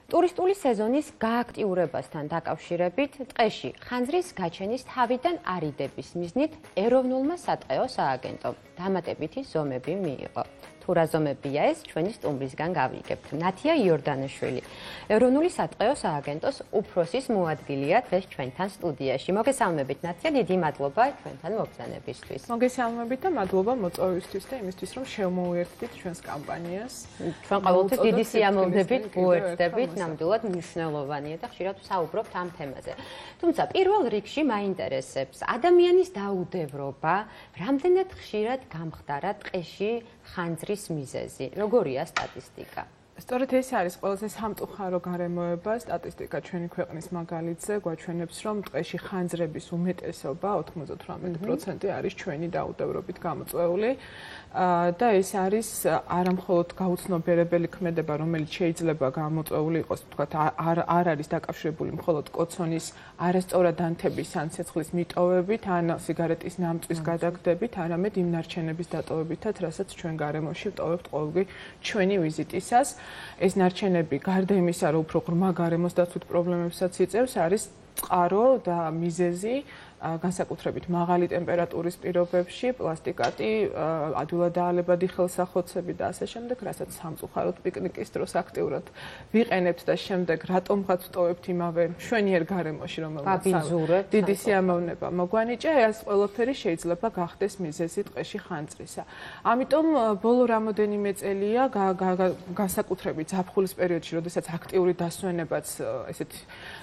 ტურისტული სეზონის გააქტიურებასთან დაკავშირებით ტყეში ხანძრის გაჩენის თავიდან არიდების მიზნით ეროვნულმა სატყეო სააგენტომ დამატებითი ზომები მიიღო. თუ რა ზომებია ეს, ჩვენი სტუმრისგან გავიგებთ. ნათია იორდანაშვილი, ეროვნული სატყეო სააგენტოს უფროსის მოადგილეა დღეს ჩვენთან სტუდიაში. მოგესალმებით ნათია, დიდი მადლობა ჩვენთან მოგზაურობისთვის. მოგესალმებით და მადლობა მოწვევისთვის და იმისთვის, რომ შევმოუერთდით ჩვენს კამპანიას. ჩვენ ყოველთვის დიდი სიამოვნებით ვუერთდებით, ნამდვილად მნიშვნელოვანია და ხშირად ვსაუბრობთ ამ თემაზე. თუმცა პირველ რიგში მაინტერესებს ადამიანის დაუდევრობა, რამდენად ხშირად გამხდარა ტყეში ხანძრის მიზეზი. როგორია სტატისტიკა? სწორედ ეს არის ყველაზე სამწუხარო გარემოება. სტატისტიკა ჩვენი ქვეყნის მაგალითზე გვაჩვენებს, რომ ტყეში ხანძრების უმეტესობა 98% არის ჩვენი დაუდევრობით გამოწვეული. და ეს არის არა მხოლოდ გაუცნობიერებელი ქმედება, რომელიც შეიძლება გამოწვეული იყოს, თქვათ, არ არის დაკავშირებული მხოლოდ კოცონის არასწორად ანთების ან ცეცხლის მიტოვებით, ან სიგარეტის ნამწვის გადაგდებით, არამედ იმ ნარჩენების დატოვებითაც, რასაც ჩვენ გარემოში ვტოვებთ ყოველგვი ჩვენი ვიზიტისას. ეს ნარჩენები გარდა იმისა, რომ უფრო ღრმა გარემოს დაცვით პრობლემებსაც იწევს, არის წყარო და მიზეზი განსაკუთრებით მაღალი ტემპერატურის პირობებში, პლასტიკატი, ადვილად დაალებადი ხელსახოცები და ასე შემდეგ, რასაც სამწუხაროდ პიკნიკის დროს აქტიურად ვიყენებთ და შემდეგ რატომღაც ვტოვებთ იმავე მშვენიერ გარემოში, რომელსაც დიდი სიამოვნება მოგვანიჭა, ეს ყველაფერი შეიძლება გახდეს მიზეზი ტყეში ხანძრისა. ამიტომ ბოლო რამოდენიმე წელია განსაკუთრებით ზაფხულის პერიოდში, როდესაც აქტიური დასვენებაც ესეთ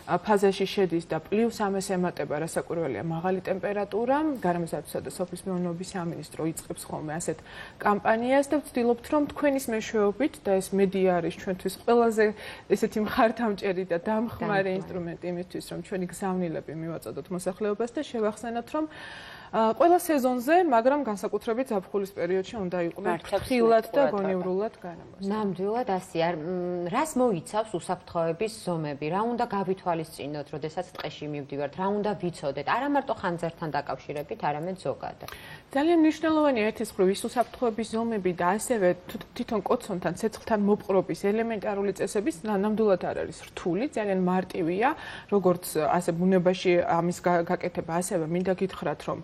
ფაზაში შედის და პლუს ამას ემატება რასაკვირველია მაღალი ტემპერატურა, გარემოსდაცვისა და სოფლის მეურნეობის სამინისტრო იწყებს ხოლმე ასეთ კამპანიას და ვცდილობთ, რომ თქვენის მეშვეობით და ეს მედია არის ჩვენთვის ყველაზე ესეთი მხართამჭერი და დამხმარე ინსტრუმენტი იმისთვის, რომ ჩვენი გზავნილები მივაწოდოთ მოსახლეობას და შევახსენოთ, რომ ყველა სეზონზე, მაგრამ განსაკუთრებით ზაფხულის პერიოდში უნდა იყვნენ ფრთხილად და გონივრულად გარემოში. ნამდვილად ასეა. რას მოიცავს უსაფრთხოების ზომები? რა უნდა გავითვალისწინოთ, როდესაც ტყეში მივდივართ? რა უნდა ვიცოდეთ? არა მარტო ხანძრთან დაკავშირებით, არამედ ზოგადად. ძალიან მნიშვნელოვანია ერთის მხრივ ის უსაფრთხოების ზომები და ასევე თვითონ კოცონთან, ცეცხლთან მოპყრობის ელემენტარული წესების ნამდვილად არ არის რთული, ძალიან მარტივია, როგორც ასე ბუნებაში ამის გაკეთება, ასევე მინდა გითხრათ, რომ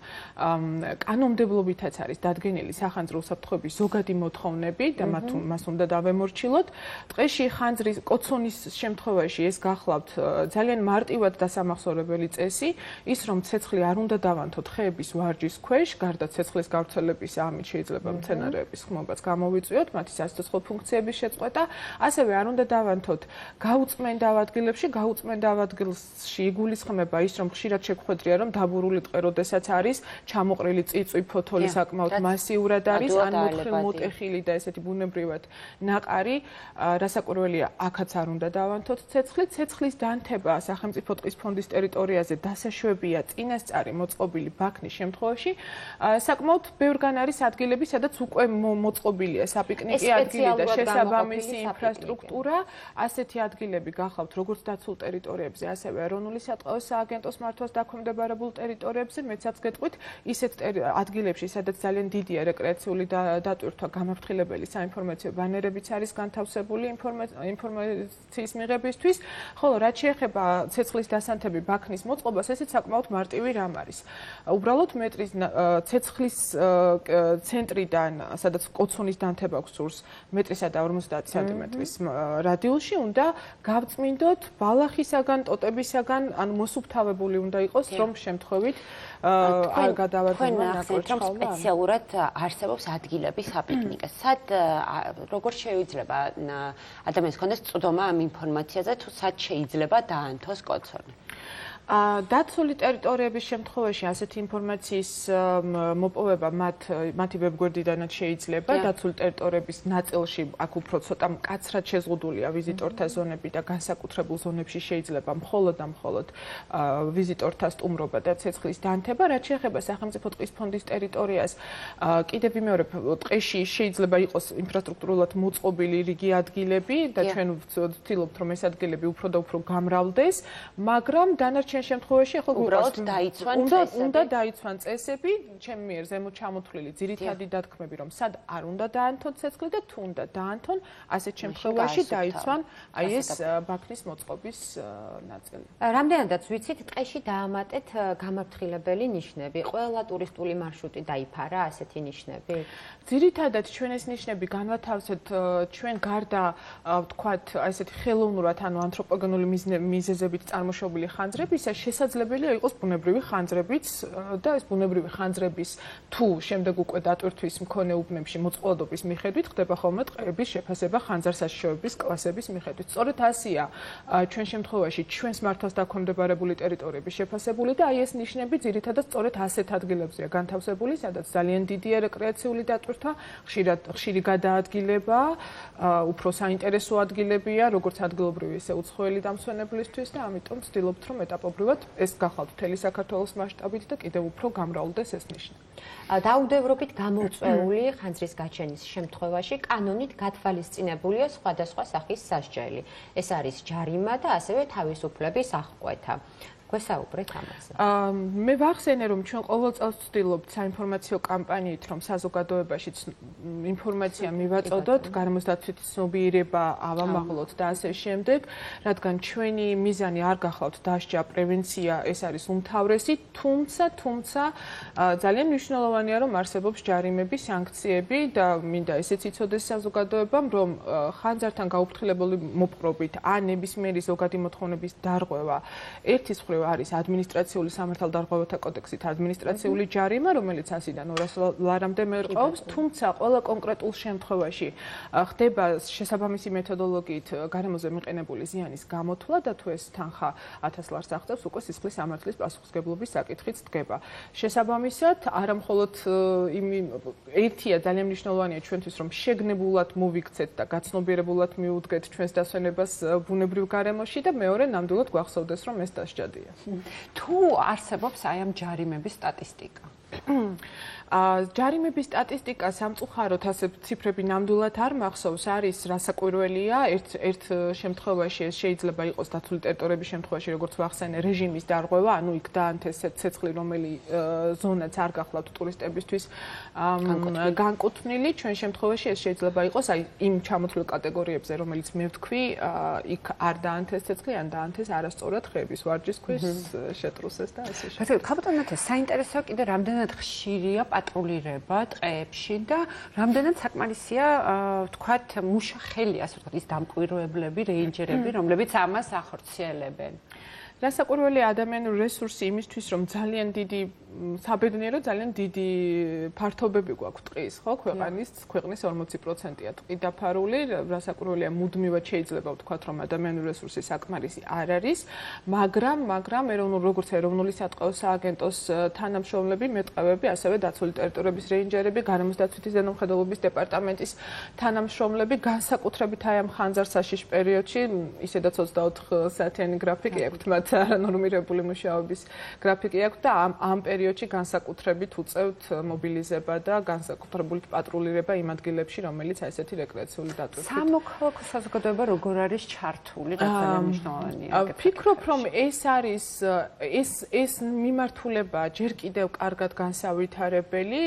კანონმდებლობითაც არის დადგენილი სახანძრო უსაფრთხოების ზოგადი მოთხოვნები და მას უნდა დავემორჩილოთ. ტყეში ხანძრის კოცონის შემთხვევაში ეს გახლავთ ძალიან მარტივად დასამახსოვრებელი წესი, ის რომ ცეცხლი არ უნდა დავანთოთ ხეების ვარჯის ქვეშ, გარდა ცეცხლის გავრცელების ამით შეიძლება მცენარეების ხმობაც გამოვიწვიოთ, მათი სასიცოცხლო ფუნქციების შეწყვეტა, ასევე არ უნდა დავანთოთ გაუწმენდავ ადგილებში, გაუწმენდავ ადგილში იგულისხმება ის, რომ ხშირად შეგხვედრია, რომ დაბურული ტყე, როდესაც არის ჩამოყრილი წიწვი, ფოთოლი საკმაოდ მასიურად არის, ან მოთხილ-მოტეხილი და ესეთი ბუნებრივად ნაყარი, რასაკვირველია, აქაც არ უნდა დავანთოთ ცეცხლი. ცეცხლის დანთება სახელმწიფო ტყის ფონდის ტერიტორიაზე დასაშვებია წინასწარი მოწყობილი ბაქნის შემთხვევაში. საკმაოდ ბევრგან არის ადგილები, სადაც უკვე მოწყობილია საპიკნიკი ადგილი და შესაბამისი ინფრასტრუქტურა. ასეთი ადგილები გახლავთ როგორც დაცულ ტერიტორიებზე, ასევე ეროვნული სატყეო სააგენტოს მართვას დაქვემდებარებულ ტერიტორიებზე, მეცაც გეტყვით, ისეთ ადგილებში, სადაც ძალიან დიდია რეკრეაციული დატვირთვა, გამაფრთხილებელი საინფორმაციო ბანერებიც არის განთავსებული ინფორმაციის მიღებისთვის, ხოლო რაც შეეხება ცეცხლის დასანთები ბაქნის მოწყობას, ესეც საკმაოდ მარტივი რამ არის. უბრალოდ მეტრის ცეცხლის ცენტრიდან, სადაც კოცონის დანთება გვსურს, მეტრისა და 50 სანტიმეტრის რადიუსში უნდა გავწმინდოთ ბალახისაგან, ტოტებისაგან, ანუ მოსუფთავებული უნდა იყოს, რომ შემთხვევით არ გადავარდნილო ნაკურთხალმა. სპეციალურად არსებობს ადგილები საპიკნიკეს. სად როგორ შეიძლება ადამიანს ჰქონდეს წვდომა ამ ინფორმაციაზე, თუ სად შეიძლება დაანთოს კოცონი? დაცული ტერიტორიების შემთხვევაში ასეთი ინფორმაციის მოპოვება მათი ვებგვერდიდანაც შეიძლება. დაცული ტერიტორიების ნაწილში აქ უფრო ცოტა მკაცრად შეზღუდულია ვიზიტორთა ზონები და განსაკუთრებულ ზონებში შეიძლება მხოლოდ და მხოლოდ ვიზიტორთა სტუმრობა და ცეცხლის დანთება. რაც შეეხება სახელმწიფო ტყის ფონდის ტერიტორიას, კიდევ ვიმეორებ, ტყეში შეიძლება იყოს ინფრასტრუქტურულად მოწყობილი რიგი ადგილები და ჩვენ ვცდილობთ, რომ ეს ადგილები უფრო და უფრო გამრავლდეს, მაგრამ დანარჩენ ჩვენ შემთხვევაში ახლა უბრალოდ დაიცვან წესები. უნდა დაიცვან წესები, ჩემი მიერ ზემოთ ჩამოთვლილი ძირითადი დათქმები, რომ სად არ უნდა დაანთონ ცეცხლი და თუ უნდა დაანთონ, ასეთ შემთხვევაში დაიცვან აი ეს ბაქნის მოწყობის ნაწილი. რამდენადაც ვიცით, ტყეში დაამატეთ გამაფრთხილებელი ნიშნები. ყველა ტურისტული მარშრუტი დაიფარა ასეთი ნიშნები? ძირითადად ჩვენ ეს ნიშნები განვათავსეთ ჩვენ გარდა ვთქვათ ესეთი ხელოვნურად ანუ ანთროპოგენული მიზეზებით წარმოშობილი ხანძრებისა შესაძლებელია იყოს ბუნებრივი ხანძრებიც და ეს ბუნებრივი ხანძრების თუ შემდეგ უკვე დატვირთვის მქონე უბნებში მოწყობილობის მიხედვით ხდება ხოლმე ტყეების შეფასება ხანძარსაშიშოების კლასების მიხედვით. სწორედ ასეა ჩვენ შემთხვევაში ჩვენს მართვას დაქვემდებარებული ტერიტორიების შეფასებული და აი ეს ნიშნები ძირითადად სწორედ ასეთ ადგილებზეა განთავსებული, სადაც ძალიან დიდია რეკრეაციული დატვირთვა, ხშირი გადაადგილება, უფრო საინტერესო ადგილებია, როგორც ადგილობრივი, ისე უცხოელი დამსვენებლისთვის და ამიტომ ვცდილობთ, რომ ეტაპობრივად ეს გახლავთ მთელი საქართველოს მასშტაბით და კიდევ უფრო გამრავლდეს ეს ნიშნები. დაუდევრობით გამოწვეული ხანძრის გაჩენის შემთხვევაში კანონით გათვალისწინებულია სხვადასხვა სახის სასჯელი. ეს არის ჯარიმა და ასევე თავისუფლების აღკვეთა. გვესაუბრეთ ამაზე. მე ვახსენე, რომ ჩვენ ყოველ წელს ვცდილობთ საინფორმაციო კამპანიით, რომ საზოგადოებაშიც ინფორმაცია მივაწოდოთ, გარემოსდაცვითი ცნობიერება ავამაღლოთ და ასე შემდეგ, რადგან ჩვენი მიზანი არ გახლავთ დასჯა, პრევენცია, ეს არის უმთავრესი, თუმცა ძალიან მნიშვნელოვანია, რომ არსებობს ჯარიმები, სანქციები და მინდა ესეც იცოდეს საზოგადოებამ, რომ ხანძართან გაუფრთხილებული მოპყრობით ან ნებისმიერი ზოგადი მოთხოვნების დარღვევა ერთის მხრივ არის ადმინისტრაციული სამართალდარღვევათა კოდექსით ადმინისტრაციული ჯარიმა, რომელიც 100-დან 200 ლარამდე მერყეობს, თუმცა ყველა კონკრეტულ შემთხვევაში ხდება შესაბამისი მეთოდოლოგიით გარემოზე მიყენებული ზიანის გამოთვლა და თუ ეს თანხა 1000 ლარს აღწევს, უკვე სისხლის სამართლის პასუხისმგებლობის საკითხიც დგება. შესაბამისად, არა მხოლოდ ერთია ძალიან მნიშვნელოვანია ჩვენთვის, რომ შეგნებულად მოვიქცეთ და გაცნობიერებულად მიუდგეთ ჩვენს დასვენებას ბუნებრივ გარემოში და მეორე ნამდვილად გვახსოვდეს, რომ ეს დასჯადია. თუ არსებობს აი ამ ჯარიმების სტატისტიკა? ჯარიმების სტატისტიკა სამწუხაროდ ასე ციფრები ნამდვილად არ მახსოვს, არის რასაკვირველია, ერთ შემთხვევაში ეს შეიძლება იყოს დაცული ტერიტორიების შემთხვევაში, როგორც ვახსენე, რეჟიმის დარღვევა, ანუ იქ დაანთეს ცეცხლი, რომელი ზონაც არ გახლავთ ტურისტებისთვის განკუთვნილი, ჩვენ შემთხვევაში ეს შეიძლება იყოს აი იმ ჩამოთვლილ კატეგორიებზე, რომელიც მე ვთქვი, იქ არ დაანთეს ცეცხლი, ან დაანთეს არასწორად ხეების ვარჯის ქვეშ შეტრუსეს და ასე შემდეგ. ქაბატონო, საინტერესოა კიდე რამდენად ხშირია პატრულირება ტყეებში და რამდენად საკმარისია ვთქვათ მუშა ხელი, ასე ვთქვათ, ის დამკვირვებლები, რეინჯერები, რომლებიც ამას ახორციელებენ. რასაკვირველია ადამიანური რესურსი იმისთვის, რომ ძალიან დიდი საბედნიერო ძალიან დიდი ფართობები გვაქვს ტყის, ხო, ქვეყნის 40%-ია ტყით დაფარული, რასაკვირველია მუდმივად შეიძლება ვთქვათ, რომ ადამიანური რესურსი საკმარისი არ არის, მაგრამ როგორც ეროვნული სატყეო სააგენტოს თანამშრომლები, მეტყევები, ასევე დაცული ტერიტორიების რეინჯერები, გარემოსდაცვითი ზემოქმედების დეპარტამენტის თანამშრომლები, განსაკუთრებით აი ამ ხანძარ-საშიშ პერიოდში, ისედაც 24 საათიანი გრაფიკი აქვთ, მათ არანორმირებული მუშაობის გრაფიკი აქვთ და ამ პერიოდში განსაკუთრებით უწევთ მობილიზება და განსაკუთრებული პატრულირება იმ ადგილებში, რომელიც ესეთი რეკრეაციული დატვირთვით. სამოქალაქო საზოგადოება როგორ არის ჩართული და ძალიან მნიშვნელოვანია. ვფიქრობ, რომ ეს არის ეს მიმართულება ჯერ კიდევ კარგად განსავითარებელი,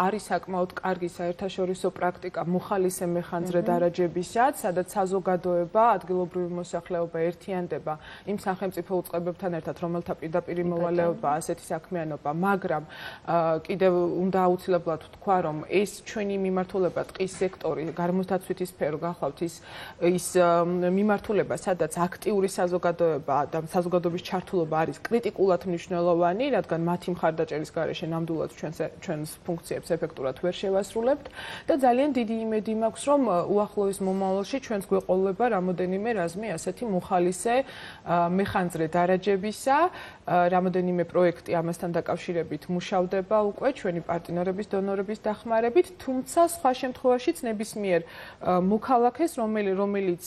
არის საკმაოდ კარგი საერთაშორისო პრაქტიკა მოხალისე მეხანძრე დარაჯებისაც, სადაც საზოგადოება, ადგილობრივი მოსახლეობა ერთიანდება იმ სახელმწიფო უწყებებთან ერთად, რომელთა პირდაპირ მოვალეობა ასეთი საქმიანობა, მაგრამ კიდევ უნდა აუცილებლად ვთქვა, რომ ეს ჩვენი მიმართულება ტყის სექტორი, გარემოსდაცვითი სფერო გახლავთ ის მიმართულება, სადაც აქტიური საზოგადოება და საზოგადოების ჩართულობა არის კრიტიკულად მნიშვნელოვანი, რადგან მათი მხარდაჭერის გარეშე ნამდვილად ჩვენს ფუნქციებს ეფექტურად ვერ შევასრულებთ და ძალიან დიდი იმედი მაქვს, რომ უახლოეს მომავალში ჩვენს გვეყოლება რამოდენიმე რაზმი ასეთი მოხალისე მეხანძრე დარაჯებისა, რამოდენიმე პროექტი ამასთან დაკავშირებით მუშავდება უკვე ჩვენი პარტნიორების, დონორების დახმარებით, თუმცა სხვა შემთხვევაშიც ნებისმიერ მოქალაქეს, რომელიც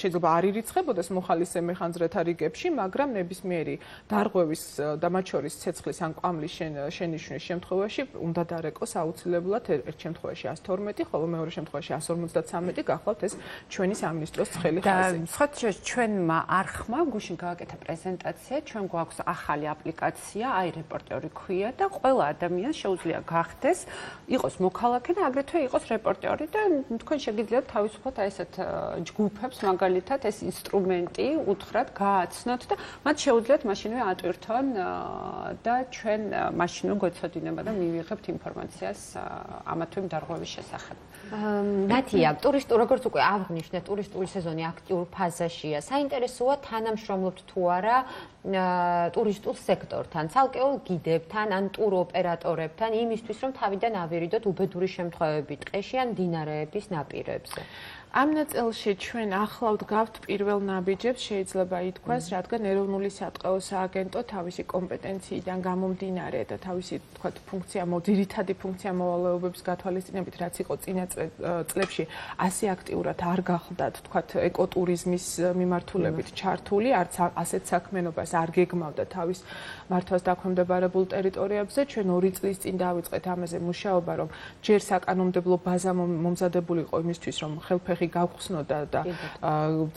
შეიძლება არ ირიცხებოდეს მოხალისე მეხანძრეთა რიგებში, მაგრამ ნებისმიერი დარღვევის და მათ შორის ცეცხლის ან კვამლის შენიშვნის შემთხვევაში უნდა დარეკოს აუცილებლად ერთ შემთხვევაში 112, ხოლო მეორე შემთხვევაში 153 გახლავთ ეს ჩვენი სამინისტროს ცხელი ხაზი. და სხვა ჩვენმა არხმა გუშინ გააკეთა მეთაურეთა პრეზენტაცია, ჩვენ გვაქვს ახალი აპლიკაცია, აი რეპორტერი ქვია და ყველა ადამიანს შეუძლია გახდეს, იყოს მოქალაქე და აგრეთვე იყოს რეპორტერი და თქვენ შეგიძლიათ თავისუფლად აი ესეთ ჯგუფებს მაგალითად ეს ინსტრუმენტი უთხრათ, გააცნოთ და მათ შეუძლიათ მაშინვე ატვირთონ და ჩვენ მაშინვე გვეცოდინება და მივიღებთ ინფორმაციას ამა თუ იმ დარღვევის შესახებ. ნათია, როგორც უკვე აღვნიშნეთ, ტურისტული სეზონი აქტიურ ფაზაშია. საინტერესოა თანამშრომლობთ თუ არა ტურისტულ სექტორთან, ცალკეულ გიდებთან, ან ტურ ოპერატორებთან, იმისთვის, რომ თავიდან ავირიდოთ უბედური შემთხვევები ტყეში ან მდინარეების ნაპირებზე. ამ ნაწილში ჩვენ ახლავთ გავთ პირველ ნაბიჯებს, შეიძლება ითქვას, რადგან ეროვნული სატყეო სააგენტო თავისი კომპეტენციიდან გამომდინარე და თავისი, თქვათ, ძირითადი ფუნქცია მოვალეობების გათვალისწინებით, რაც იყო წინა წლებში ასე აქტიურად არ გახლდათ, თქვათ, ეკოტურიზმის მიმართულებით ჩართული, არც ასეთ საქმიანობას არ გეგმავდა თავის მართვას დაქვემდებარებულ ტერიტორიებზე. ჩვენ 2 წლის წინ დავიწყეთ ამაზე მუშაობა, რომ ჯერ საკანონმდებლო ბაზა მომზადებული იყო იმისთვის, რომ ხელფეხი გავხსნოდა და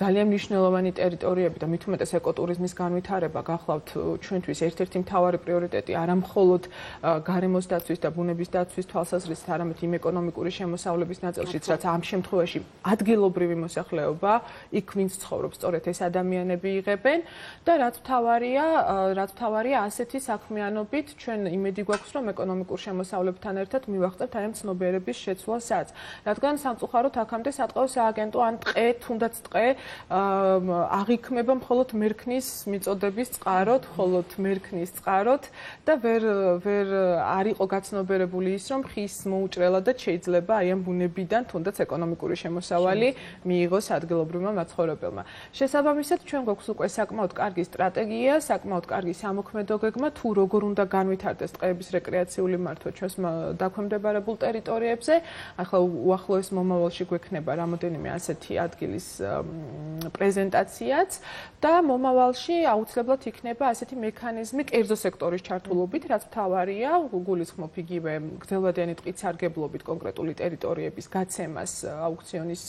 ძალიან მნიშვნელოვანი ტერიტორიები და მით უმეტეს ეკოტურიზმის განვითარება გახლავთ ჩვენთვის ერთ-ერთი მთავარი პრიორიტეტი არა მხოლოდ გარემოს დაცვის და ბუნების დაცვის თვალსაზრისით, არამედ იმ ეკონომიკური შემოსავლების ნაწილშიც, რაც ამ შემთხვევაში ადგილობრივი მოსახლეობა, იქ ვინც ცხოვრობს, სწორედ ეს ადამიანები იღებენ და რაც მთავარია ასეთი საქმიანობით ჩვენ იმედი გვაქვს, რომ ეკონომიკურ შემოსავლებთან ერთად მივახცევთ აი ამ ცნობიერების შეცვლასაც, რადგან სამწუხაროდ აქამდე სატყეო სააგენტო ან ტყე, თუნდაც ტყე აღიქმება მხოლოდ მერქნის მიწოდების წყაროდ, მხოლოდ მერქნის წყაროდ და ვერ არ იყო გაცნობიერებული ის, რომ ხის მოუჭრელადაც შეიძლება აი ამ ბუნებიდან თუნდაც ეკონომიკური შემოსავალი მიიღოს ადგილობრივმა მაცხოვრებელმა. შესაბამისად, ჩვენ გვაქვს უკვე საკმაოდ კარგი სტრატეგია, საკმაოდ კარგი სამოქმედო გეგმა, თუ როგორ უნდა განვითარდეს ტყეების რეკრეაციული მართვა ჩვენს დაქვემდებარებულ ტერიტორიებზე. ახლა უახლოეს მომავალში გვექნება რამოდენიმე ასეთი ადგილის პრეზენტაციაც და მომავალში აუცილებლად იქნება ასეთი მექანიზმი კერძო სექტორის ჩართულობით, რაც მთავარია, გულისხმობ იგივე გრძელვადიანი ტყით სარგებლობით კონკრეტული ტერიტორიების გაცემას, აუქციონის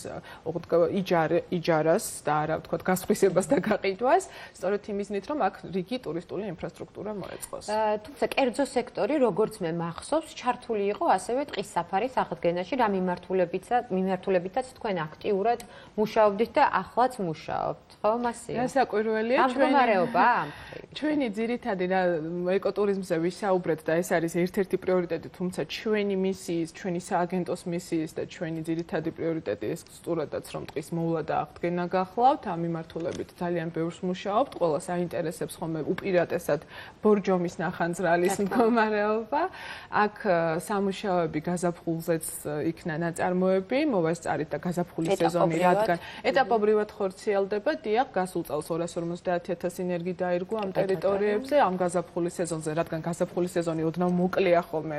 იჯარას და არა ვთქვათ გასხვისებას და გაყიდვას, სწორედ იმიზნით, რომ აქ რიგი ტურისტული ინფრასტრუქტურა მოეწყოს. თუმცა კერძო სექტორი, როგორც მე მახსოვს, ჩართული იყო ასევე ტყის საფარის აღდგენაში, რა მიმართულებითაც თქვენ აქტიურად მუშაობდით და ახლაც მუშაობთ, ხო, მასია? გასაკვირველია ჩვენი ძირითადი ეკოტურიზმზე ვისაუბრეთ და ეს არის ერთ-ერთი პრიორიტეტი, თუმცა ჩვენი მისიის, ჩვენი სააგენტოს მისიის და ჩვენი ძირითადი პრიორიტეტი ეს სწორადაც რომ ტყის მოვლა და აღდგენა გახლავთ, ამ მიმართულებით ძალიან ბევრს მუშაობთ, ყველას აინტერესებს ხოლმე უპირატესად ბორჯომის ნახანძრალის მდგომარეობა. აქ სამუშაოები გაზაფხულზეც იქნა ნაწარმოები, მოვასწარით და გაზაფხულის სეზონი რადგან ეტაპობრივად ხორციელდება, დიახ, გასულ წელს 250,000 ენერგი დაირგვა ამ ტერიტორიებზე, ამ გაზაფხულის სეზონზე, რადგან გაზაფხულის სეზონი ოდნავ მოკლეა ხოლმე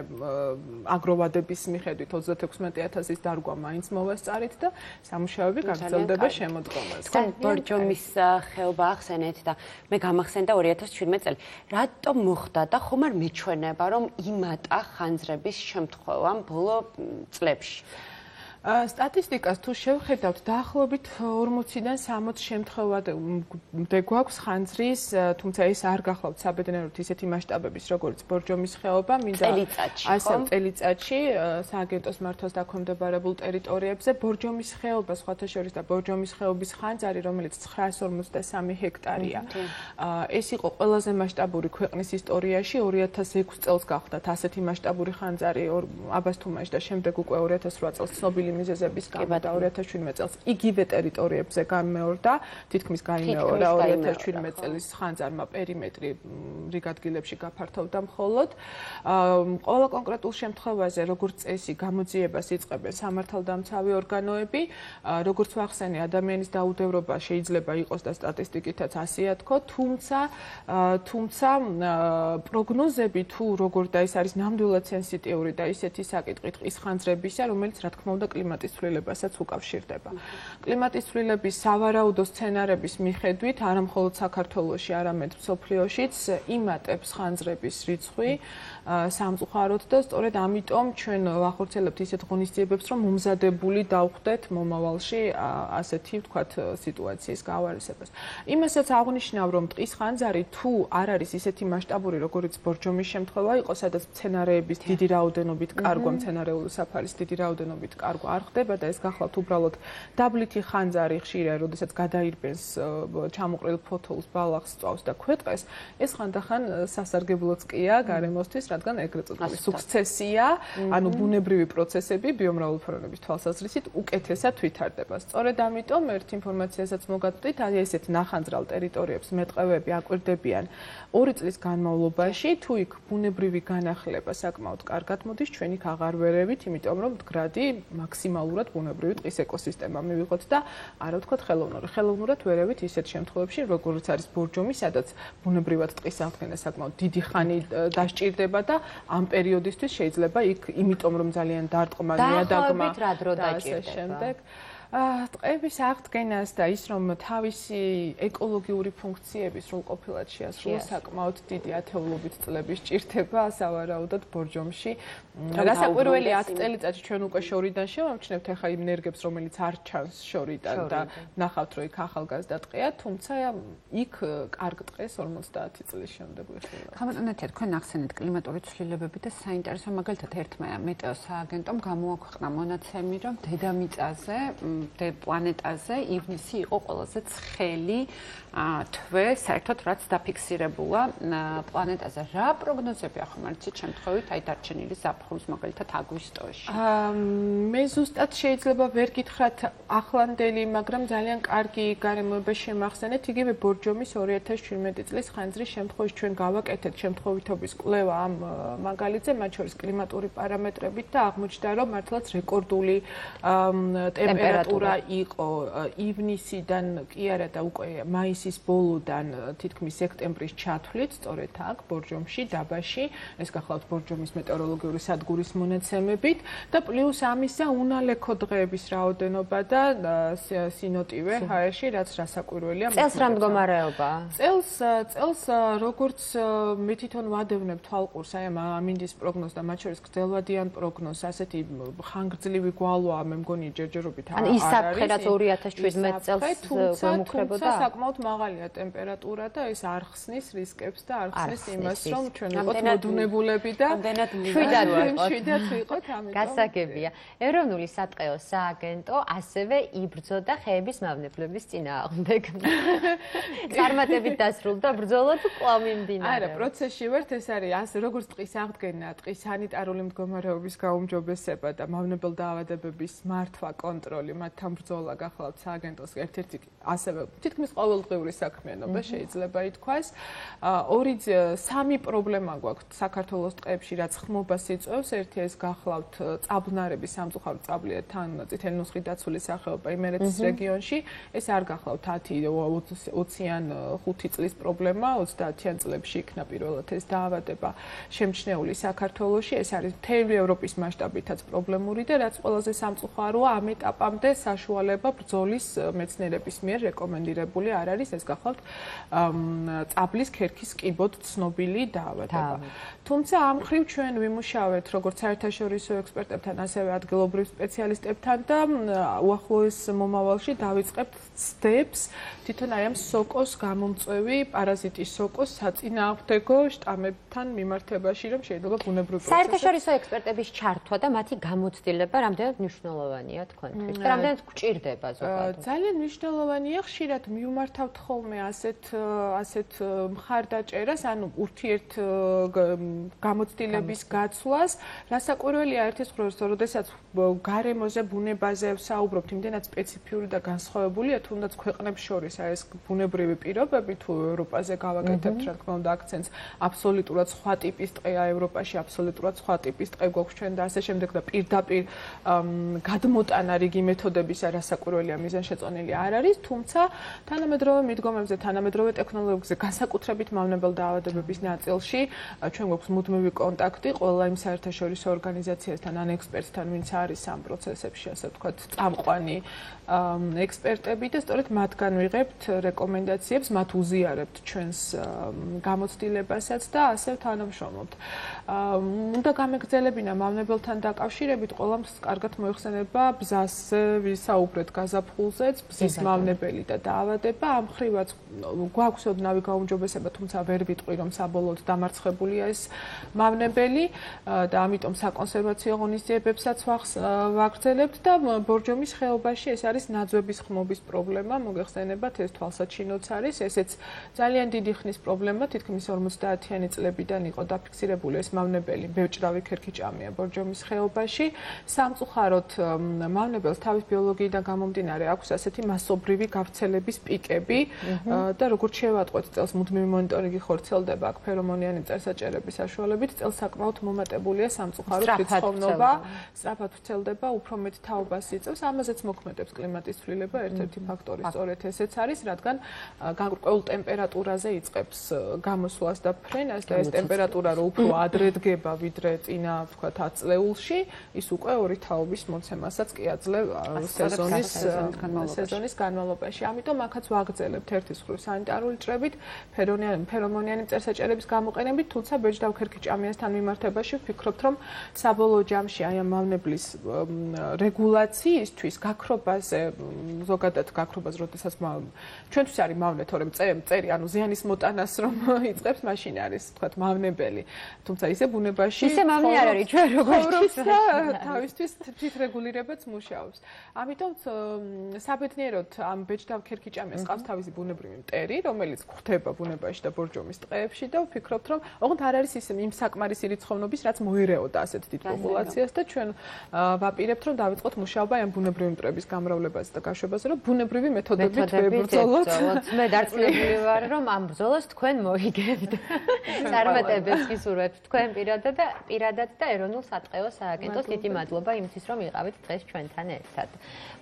აგროვადების მიხედვით 36,000-ის დარგვა მაინც მოვასწარით და სამუშაოები გაგრძელდება შემოდგომაზე. თქვენ ბორჯომის ხეობა ახსენეთ და მე გამახსენდა 2017 წელი. რატომ მოხდა და ხომ არ მიჩვენება, რომ იმატა ხანძრების შემთხვევა ბოლო წლებში? სტატისტიკას თუ შევხედავთ, დაახლოებით 40-დან 60 შემთხვევამდე გვაქვს ხანძრის, თუმცა ეს არ გახლავთ საბედნიეროდ ისეთი მასშტაბების, როგორც ბორჯომის ხეობა, მინდა ასე წელიწადში სააგენტოს მართვას დაქვემდებარებულ ტერიტორიებზე ბორჯომის ხეობა, სხვათა შორის და ბორჯომის ხეობის ხანძარი, რომელიც 953 ჰექტარია. ეს იყო ყველაზე მასშტაბური ქვეყნის ისტორიაში, 2006 წელს გახდათ ასეთი მასშტაბური ხანძარი აბასთუმანში და შემდეგ უკვე 2008 წელს ცნობილი მიზეზების გამო და 2017 წელს იგივე ტერიტორიებზე გამეორდა, თითქმის გაიმეორა 2017 წლის ხანძარმა პერიმეტრი რიგ ადგილებში გაფართოვდა მხოლოდ. ყველა კონკრეტულ შემთხვევაზე, როგორც წესი, გამოძიებას იწყებენ სამართალდამცავი ორგანოები, როგორც ვახსენე, ადამიანის დაუდევრობა შეიძლება იყოს და სტატისტიკითაც ასეა თქო, თუმცა პროგნოზები თუ როგორ და ეს არის ნამდვილად სენსიტიური და ისეთი საკითხი ტყის ხანძრებისა, რომელიც რა თქმა უნდა კლიმატის ცვლილებასაც უკავშირდება. კლიმატის ცვლილების სავარაუდო სცენარების მიხედვით არა მხოლოდ საქართველოში, არამედ მსოფლიოშიც იმატებს ხანძრების რიცხვი სამწუხაროდ და სწორედ ამიტომ ჩვენ ვახორციელებთ ისეთ ღონისძიებებს, რომ მომზადებული დავხვდეთ მომავალში ასეთი ვთქვათ სიტუაციის გავარესებას. იმასაც აღნიშნავ, რომ ტყის ხანძარი თუ არ არის ისეთი მასშტაბური, როგორც ბორჯომის შემთხვევა იყო, სადაც მცენარეების დიდი რაოდენობით კარგვა, მცენარეული საფარის დიდი რაოდენობით კარგვა არ ხდება და ეს გახლავთ უბრალოდ დაბლითი ხანძარი ხშირია, როდესაც გადაირბენს ჩამოყრილ ფოთოლს, ბალახს, წვავს და ქვეტყეს, ეს ხანდახან სასარგებლოც კია გარემოსთვის, რადგან ეგრეთ წოდებული სუქცესია, ანუ ბუნებრივი პროცესები ბიომრავალფეროვნების თვალსაზრისით უკეთესად ვითარდება. სწორედ ამიტომ ერთ ინფორმაციასაც მოგატვით, ესეთ ნახანძრალ ტერიტორიებს მეტყევები აკვირდებიან 2 წლის განმავლობაში, თუ იქ ბუნებრივი განახლება საკმაოდ კარგად მოდის, ჩვენ იქ აღარ ვერევით, იმიტომ რომ მდგრადი მაქსიმალურად ბუნებრივი ტყის ეკოსისტემა მივიღოთ და არა ვთქვათ ხელოვნური. ხელოვნურად ვერევით ისეთ შემთხვევებში, როგორც არის ბორჯომი, სადაც ბუნებრივად ტყის აღდგენა საკმაოდ დიდი ხანი დასჭირდება და ამ პერიოდისთვის შეიძლება იქ, იმიტომ რომ ძალიან დარტყმა, ნიადაგმა და ასე შემდეგ. ტყების აღდგენას და ის რომ თავისი ეკოლოგიური ფუნქციები სრულყოფილად შეასრულოს საკმაოდ დიდი ათეულობით წლების ჭირდება სავარაუდოდ ბორჯომში. რასაკვირველი 10 წელიწადში ჩვენ უკვე შორიდან შევამჩნევთ ახლა იმ ენერგებს, რომელიც არ ჩანს შორიდან და ნახავთ, რომ იქ ახალგაზრდა ტყეა, თუმცა იქ კარგ ტყეს 50 წლის შემდეგ ვიხილავთ. გამოტანათია თქვენ ახსენეთ კლიმატური ცვლილებები და საინტერესო მაგალითად ერთმა მეტეო სააგენტომ გამოაქვეყნა მონაცემი, რომ დედამიწაზე პლანეტაზე ივნისი იყო ყველაზე ცხელი თვე, საერთოდ რაც დაფიქსირებულა პლანეტაზე. რა პროგნოზები ახმარებით შემთხვევით აი დარჩენილი ზაფხულის მაგალითად აგვისტოში? მე ზუსტად შეიძლება ვერ გითხრათ ახლანდელი, მაგრამ ძალიან კარგი გარემოება შემახსენეთ. იგივე ბორჯომის 2017 წლის ხანძრის შემთხვევაში ჩვენ გავაკეთეთ შემთხვევითობის კვლევა ამ მაგალითზე, მათ შორის კლიმატური პარამეტრებით და აღმოჩნდა, რომ მართლაც რეკორდული ტემპერატურა იყო ივნისიდან კი არა და უკვე მაისის ბოლოდან თითქმის სექტემბრის ჩათვლით, სწორედ აქ ბორჯომში, დაბაში, ეს გახლავთ ბორჯომის მეტეოროლოგიური სადგურის მონაცემებით და პლუს ამისა უნალექო დღეების რაოდენობა და სინოტივე ჰაერში, რაც რასაკვირველია. წელს რა მდგომარეობა? წელს როგორც მე თვითონ ვადევნებ თვალყურს აი ამ ამინდის პროგნოზს და მათ შორის გრძელვადიან პროგნოზს, ასეთი ხანგრძლივი გვალვაა, მე მგონი ჯერჯერობით არ არის. რაც 2017 წელს გამუქრებოდა. საკმაოდ მაღალია ტემპერატურა და ეს არ ხსნის რისკებს და არ ხსნის იმას, რომ ჩვენ ვიყოთ მოდუნებულები და შვიდად ვიყოთ, ამიტომ გასაგებია. ეროვნული სატყეო სააგენტო ასევე იბრძოდა ხეების მავნებლების წინააღმდეგ. წარმატებით დასრულდა ბრძოლა თუ კვლავ მიმდინარეობს? არა, პროცესში ვართ, ეს არის ასე როგორც ტყის აღდგენა, ტყის სანიტარული მდგომარეობის გაუმჯობესება და მავნებელ დაავადებების მართვა, კონტროლი, მათთან ბრძოლა გახლავთ სააგენტოს ერთ-ერთი ასევე თითქმის ყოველდღიური საქმიანობა შეიძლება ითქვას. 3 პრობლემა გვაქვს საქართველოს ტყეებში, რაც ხმობას იწვევს. ერთი ეს გახლავთ წაბლნარების სამწუხარო წაბლია თან წითელი ნუსხით დაცული სახეობა იმერეთის რეგიონში. ეს არ გახლავთ 10-20-ან 5 წლის პრობლემა, 30-იან წლებში იქნა პირველად ეს დაავადება შემჩნეული საქართველოში. ეს არის მთელი ევროპის მასშტაბითაც პრობლემური და რაც ყველაზე სამწუხაროა, ამ ეტაპამდე საშუალება ბრძოლის მეცნიერების მიერ რეკომენდირებული არ არის, ეს გახლავთ წაბლის ქერქის კიბოდ ცნობილი დაავადება. თუმცა ამ მხრივ ჩვენ ვიმუშავეთ როგორც საერთაშორისო ექსპერტებთან, ასევე ადგილობრივ სპეციალისტებთან და უახლოეს მომავალში დავიწყებთ ცდებს თვითონ აი ამ სოკოს გამომწვევი პარაზიტის სოკოს საწინააღმდეგო შტამებთან მიმართებაში, რომ შეიძლება ბუნებრივ პროცესებს საერთაშორისო ექსპერტების ჩართვა და მათი გამოცდილება რამდენად მნიშვნელოვანია თქვენთვის და რამდენად გჭირდება ზოგადად? ძალიან მნიშვნელოვანია, ხშირად მივმართავთ ხოლმე ასეთ მხარდაჭერას, ანუ ურთიერთ გამოცდილების გაცვლას. რასაკვირველია ერთის მხრივ, როდესაც გარემოზე, ბუნებაზე ვსაუბრობთ, იმდენად სპეციფიური და განსხვავებულია, თუნდაც ქვეყნებს შორის ეს ბუნებრივი პირობები, თუ ევროპაზე გავაკეთებთ, რა თქმა უნდა, აქცენტს აბსოლუტურად სხვა ტიპის ტყეა ევროპაში, აბსოლუტურად სხვა ტიპის ტყე გვაქვს ჩვენ და ასე შემდეგ და პირდაპირ გადმოტანა რიგი მეთოდებით მეთოდების არასაკვირველია მიზანშეწონილი არ არის, თუმცა თანამედროვე მიდგომებზე, თანამედროვე ტექნოლოგიებზე, განსაკუთრებით მავნებელ დაავადებების ნაწილში ჩვენ გვაქვს მუდმივი კონტაქტი ყველა იმ საერთაშორისო ორგანიზაციასთან ან ექსპერტთან, ვინც არის ამ პროცესებში, ასე ვთქვათ, წამყვანი ექსპერტები და სწორედ მათგან ვიღებთ რეკომენდაციებს, მათ უზიარებთ ჩვენს გამოცდილებასაც და ასევე თანამშრომლობთ. უნდა გამეგრძელებინა მავნებელთან დაკავშირებით ყველამ კარგად მოიხსენება ბზაზე ვისაუბრეთ გაზაფხულზეც, ბზის მავნებელი და დაავადება. ამ ხრივაც გვაქვს ოდნავი გაუმჯობესება, თუმცა ვერ ვიტყვი, რომ საბოლოოდ დამარცხებულია ეს მავნებელი და ამიტომ საკონსერვაციო ღონისძიებებსაც ვაგრძელებთ და ბორჯომის ხეობაში ეს არის ნაძვების ხმობის პრობლემა, მოგეხსენებათ, ეს თვალსაჩინოც არის, ესეც ძალიან დიდი ხნის პრობლემა, თითქმის 50-იანი წლებიდან იყო დაფიქსირებული ეს მავნებელი, ბევჭრავი ქერქიჭამია ბორჯომის ხეობაში. სამწუხაროდ მავნებელს თავის ბიოლოგიიდან გამომდინარე აქვს ასეთი მასობრივი გავრცელების პიკები და როგორც შევატყვეთ წელს მუდმივი მონიტორინგი ხორციელდება აქ ფერომონიანი მწესაჭერების საშუალებით, წელს საკმაოდ მომატებულია სამწუხაროდ რიცხოვნობა, სწრაფად ვრცელდება, უფრო მეტ თაობას იწევს, ამაზეც მოქმედებს კლიმატის ცვლილება, ერთ-ერთი ფაქტორი სწორედ ესეც არის, რადგან განკურნებულ ტემპერატურაზე იწყებს გამოსვლას და ფრენას და ეს ტემპერატურა რო უფრო ადრე დგება ვიდრე წინა, ვთქვათ, 10 წლეულში, ის უკვე ორი თაობის მოცემასაც კი აძლევს სეზონის განმავლობაში. ამიტომ აქაც ვაგრძელებთ ერთის მხრივ სანიტარული ჭრებით, ფერომონიანი მწესაჭერების გამოყენებით, თუმცა ბეჭდავ ქერქიჭამიასთან მიმართებაში ვფიქრობთ, რომ საბოლოო ჯამში აი ამ მავნებლის რეგულაციისთვის გაქრობაზე, ზოგადად გაქრობას, როდესაც ჩვენთვის არის მავნე, თორემ წერი, ანუ ზიანის მოტანას რომ იწყებს, მაშინ არის, თქვათ, მავნებელი. თუმცა ისე ბუნებაში ისე მავნე არ არის ჩვენ როგორც და თავისთვის თვითრეგულირებაც მუშაობს. ამიტომ საბედნიეროდ ამ ბეჭდავ ქერქიჭამიას ყავს თავისი ბუნებრივი მტერი, რომელიც გვხვდება ბუნებაში და ბორჯომის ტყეებში და ვფიქრობთ, რომ ოღონდ არ არის ის იმ საკმარისი რიცხოვნობის, რაც მოერეოდა ასეთ დიდ პოპულაციას და ჩვენ ვაპირებთ, რომ დავიწყოთ მუშაობა ამ ბუნებრივი მტრების გამრავლებაზე და გაშვებაზე, რომ ბუნებრივი მეთოდებით ვებრძოლოთ. მე დარწმუნებული ვარ, რომ ამ ბრძოლას თქვენ მოიგებთ. წარმატებებს გისურვებთ თქვენ პირადად და ეროვნულ სატყეო სააგენტოს დიდი მადლობა იმისთვის, რომ იყავით დღეს ჩვენთან ერთად.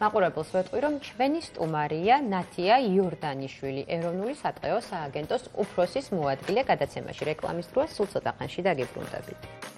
მაყურებელს ვეტყვი, რომ ჩვენი სტუმარია ნათია იორდანიშვილი, ეროვნული სატყეო სააგენტოს უფროსის მოადგილე. გადაცემაში რეკლამის დროა სულ ცოტა ხანში დაგიბრუნდებით.